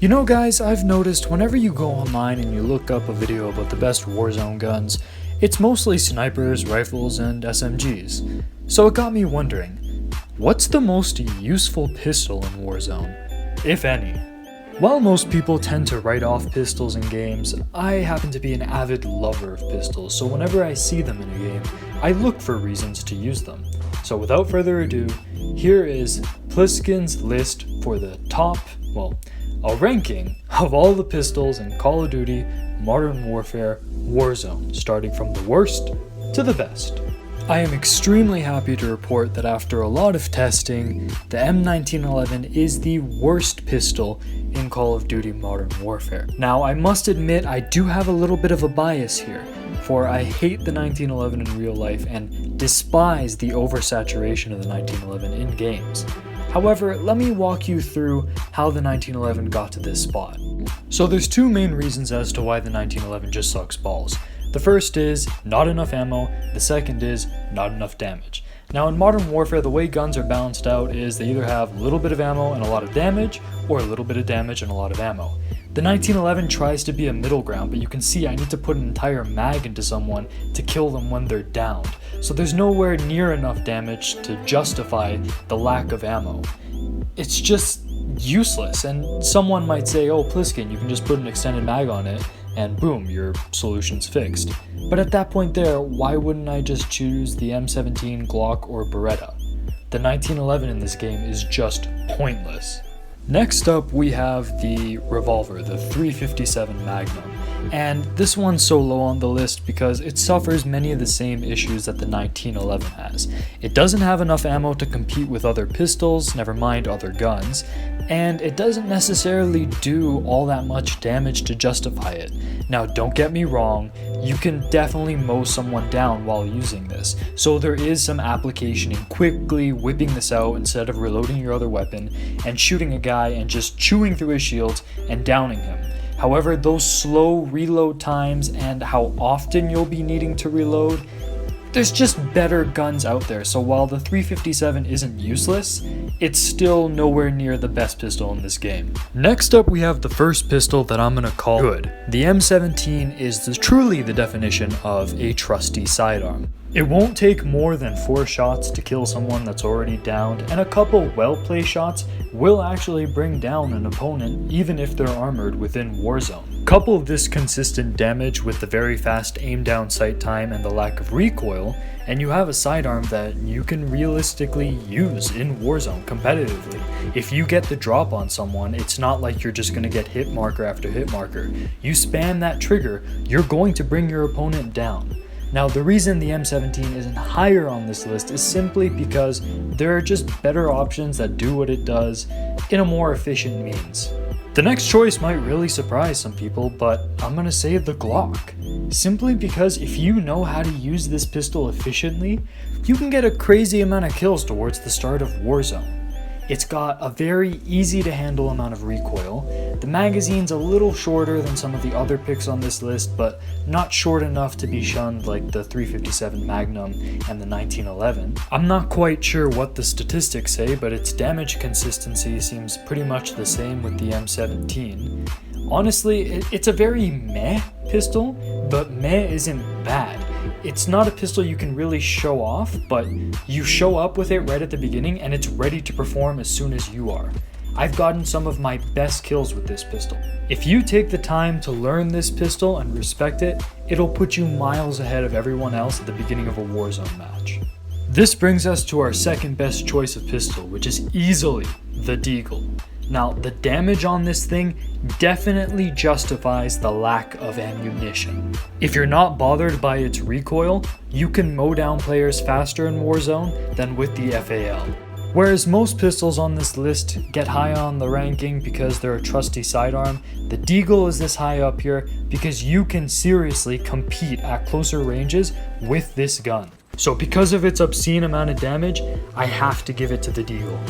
You know guys, I've noticed whenever you go online and you look up a video about the best Warzone guns, it's mostly snipers, rifles, and SMGs. So it got me wondering, what's the most useful pistol in Warzone, if any? While most people tend to write off pistols in games, I happen to be an avid lover of pistols, so whenever I see them in a game, I look for reasons to use them. So without further ado, here is Pliskin's list for the top, a ranking of all the pistols in Call of Duty Modern Warfare Warzone, starting from the worst to the best. I am extremely happy to report that after a lot of testing, the M1911 is the worst pistol in Call of Duty Modern Warfare. Now, I must admit I do have a little bit of a bias here, for I hate the 1911 in real life and despise the oversaturation of the 1911 in games. However, let me walk you through how the 1911 got to this spot. So there's two main reasons as to why the 1911 just sucks balls. The first is not enough ammo, the second is not enough damage. Now in Modern Warfare, the way guns are balanced out is they either have a little bit of ammo and a lot of damage, or a little bit of damage and a lot of ammo. The 1911 tries to be a middle ground, but you can see I need to put an entire mag into someone to kill them when they're downed. So there's nowhere near enough damage to justify the lack of ammo. It's just useless, and someone might say, oh Pliskin, you can just put an extended mag on it, and boom, your solution's fixed. But at that point there, why wouldn't I just choose the M17, Glock, or Beretta? The 1911 in this game is just pointless. Next up, we have the Revolver, the 357 Magnum. And this one's so low on the list because it suffers many of the same issues that the 1911 has. It doesn't have enough ammo to compete with other pistols, never mind other guns, and it doesn't necessarily do all that much damage to justify it. Now don't get me wrong, you can definitely mow someone down while using this, so there is some application in quickly whipping this out instead of reloading your other weapon and shooting a guy and just chewing through his shields and downing him. However, those slow reload times and how often you'll be needing to reload, there's just better guns out there, so while the 357 isn't useless, it's still nowhere near the best pistol in this game. Next up, we have the first pistol that I'm gonna call good. The M17 is truly the definition of a trusty sidearm. It won't take more than 4 shots to kill someone that's already downed, and a couple well-placed shots will actually bring down an opponent even if they're armored within Warzone. Couple this consistent damage with the very fast aim down sight time and the lack of recoil, and you have a sidearm that you can realistically use in Warzone competitively. If you get the drop on someone, it's not like you're just going to get hit marker after hit marker. You spam that trigger, you're going to bring your opponent down. Now the reason the M17 isn't higher on this list is simply because there are just better options that do what it does in a more efficient means. The next choice might really surprise some people, but I'm gonna say the Glock. Simply because if you know how to use this pistol efficiently, you can get a crazy amount of kills towards the start of Warzone. It's got a very easy to handle amount of recoil. The magazine's a little shorter than some of the other picks on this list, but not short enough to be shunned like the 357 Magnum and the 1911. I'm not quite sure what the statistics say, but its damage consistency seems pretty much the same with the M17. Honestly, it's a very meh pistol, but meh isn't bad. It's not a pistol you can really show off, but you show up with it right at the beginning and it's ready to perform as soon as you are. I've gotten some of my best kills with this pistol. If you take the time to learn this pistol and respect it, it'll put you miles ahead of everyone else at the beginning of a Warzone match. This brings us to our second best choice of pistol, which is easily the Deagle. Now, the damage on this thing definitely justifies the lack of ammunition. If you're not bothered by its recoil, you can mow down players faster in Warzone than with the FAL. Whereas most pistols on this list get high on the ranking because they're a trusty sidearm, the Deagle is this high up here because you can seriously compete at closer ranges with this gun. So because of its obscene amount of damage, I have to give it to the Deagle.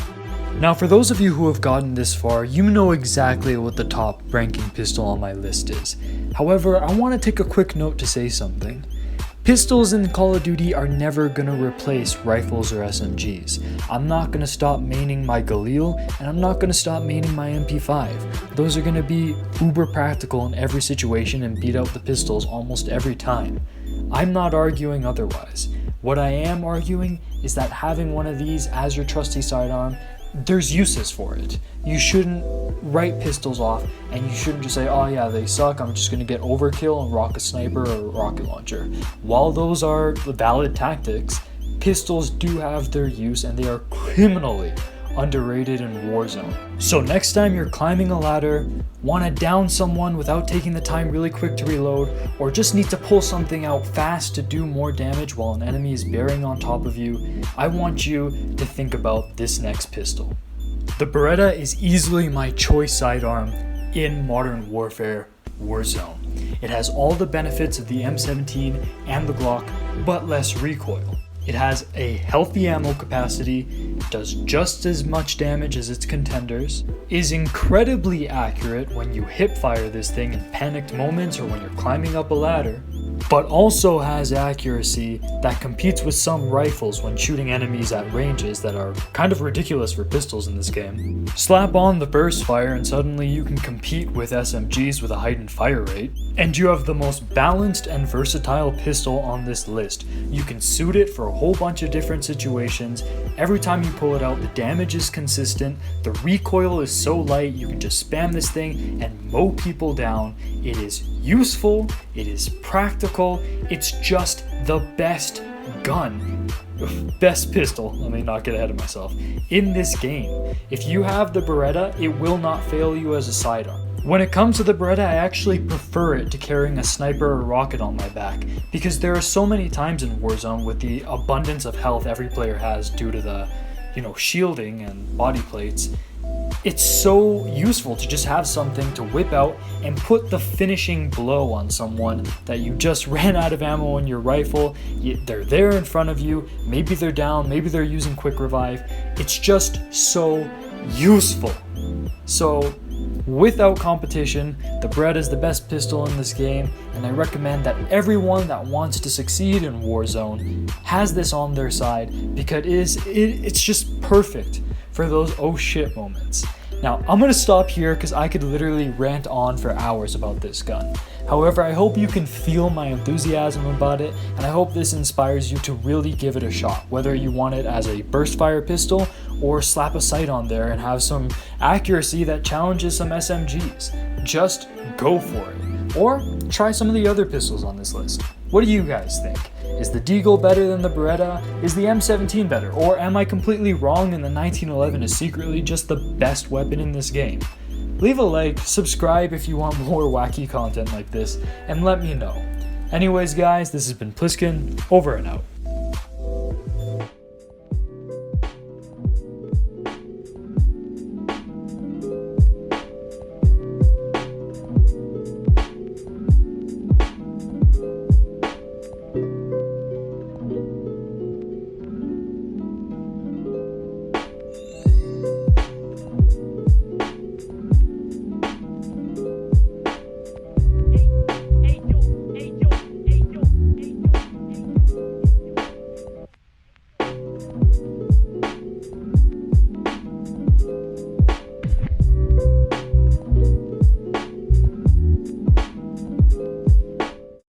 Now for those of you who have gotten this far, you know exactly what the top ranking pistol on my list is. However, I want to take a quick note to say something. Pistols in Call of Duty are never gonna replace rifles or SMGs. I'm not gonna stop maining my Galil, and I'm not gonna stop maining my MP5. Those are gonna be uber practical in every situation and beat out the pistols almost every time. I'm not arguing otherwise. What I am arguing is that having one of these as your trusty sidearm, there's uses for it. You shouldn't write pistols off, and you shouldn't just say, oh yeah, they suck, I'm just gonna get overkill and rock a sniper or a rocket launcher. While those are valid tactics, pistols do have their use, and they are criminally underrated in Warzone. So next time you're climbing a ladder, want to down someone without taking the time really quick to reload, or just need to pull something out fast to do more damage while an enemy is bearing on top of you, I want you to think about this next pistol. The Beretta is easily my choice sidearm in Modern Warfare Warzone. It has all the benefits of the M17 and the Glock, but less recoil. It has a healthy ammo capacity, does just as much damage as its contenders, is incredibly accurate when you hip fire this thing in panicked moments or when you're climbing up a ladder, but also has accuracy that competes with some rifles when shooting enemies at ranges that are kind of ridiculous for pistols in this game. Slap on the burst fire and suddenly you can compete with SMGs with a heightened fire rate, and you have the most balanced and versatile pistol on this list. You can suit it for a whole bunch of different situations. Every time you pull it out, the damage is consistent, the recoil is so light, you can just spam this thing and mow people down. It is useful, it is practical, it's just the best gun, best pistol, let me not get ahead of myself, in this game. If you have the Beretta, it will not fail you as a sidearm. When it comes to the Beretta, I actually prefer it to carrying a sniper or rocket on my back, because there are so many times in Warzone with the abundance of health every player has due to the, shielding and body plates. It's so useful to just have something to whip out and put the finishing blow on someone that you just ran out of ammo in your rifle. They're there in front of you, maybe they're down, maybe they're using quick revive. It's just so useful. So without competition, the Beretta is the best pistol in this game, and I recommend that everyone that wants to succeed in Warzone has this on their side, because it's just perfect for those oh shit moments. Now, I'm gonna stop here because I could literally rant on for hours about this gun. However, I hope you can feel my enthusiasm about it, and I hope this inspires you to really give it a shot, whether you want it as a burst fire pistol or slap a sight on there and have some accuracy that challenges some SMGs. Just go for it. Or try some of the other pistols on this list. What do you guys think? Is the Deagle better than the Beretta? Is the M17 better? Or am I completely wrong and the 1911 is secretly just the best weapon in this game? Leave a like, subscribe if you want more wacky content like this, and let me know. Anyways guys, this has been Pliskin, over and out.